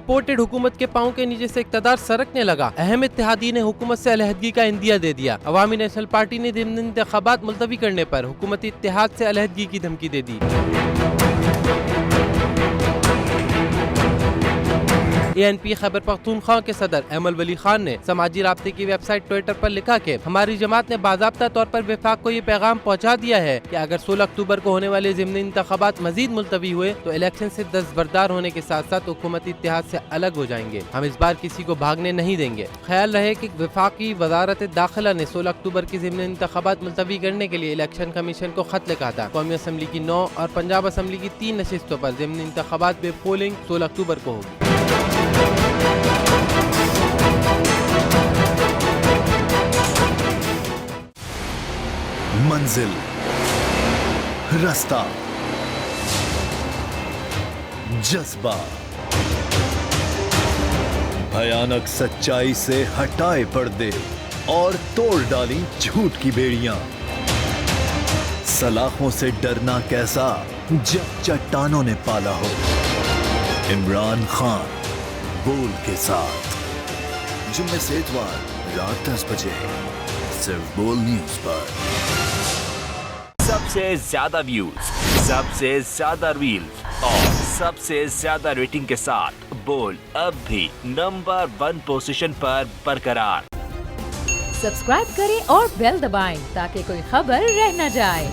Reported हुकूमत के पाँव के नीचे से इक़्तिदार सरकने लगा। अहम इत्तेहादी ने हुकूमत से अलहदगी का इंदिया दे दिया। अवामी नेशनल पार्टी ने ज़िमनी इंतखाबात मुलतवी करने पर हुकूमती इत्तेहाद से अलहदगी की धमकी दे दी। ANP खैबर पख्तूनख्वा के सदर अहमद वली खान ने समाजी राब्ते की वेबसाइट ट्विटर पर लिखा कि हमारी जमात ने बाज़ाब्ता तौर पर वफाक को ये पैगाम पहुँचा दिया है कि अगर 16 अक्टूबर को होने वाले ज़िमनी इंतखाबात मजीद मुलतवी हुए तो इलेक्शन से दस्तबरदार होने के साथ साथ हुकूमती इत्तेहाद से अलग हो जाएंगे। हम इस बार किसी को भागने नहीं देंगे। ख्याल रहे कि वफाकी वजारत दाखिला ने 16 अक्टूबर की ज़िमनी इंतखाबात मुलतवी करने के लिए इलेक्शन कमीशन को खत लिखा था। कौमी असम्बली की 9 और पंजाब असम्बली की 3 नशिस्तों पर ज़िमनी इंतखाबात में पोलिंग 16 अक्टूबर को होगी। मंजिल, रास्ता, जज्बा, भयानक सच्चाई से हटाए पर्दे और तोड़ डाली झूठ की बेड़ियां। सलाखों से डरना कैसा जब चट्टानों ने पाला हो। इमरान खान बोल के साथ जुम्मे से इतवार रात 10 बजे सिर्फ बोल न्यूज पर। सबसे ज्यादा व्यूज, सबसे ज्यादा रील्स और सबसे ज्यादा रेटिंग के साथ बोल अब भी नंबर 1 पोजीशन पर बरकरार। सब्सक्राइब करें और बेल दबाएं ताकि कोई खबर रह न जाए।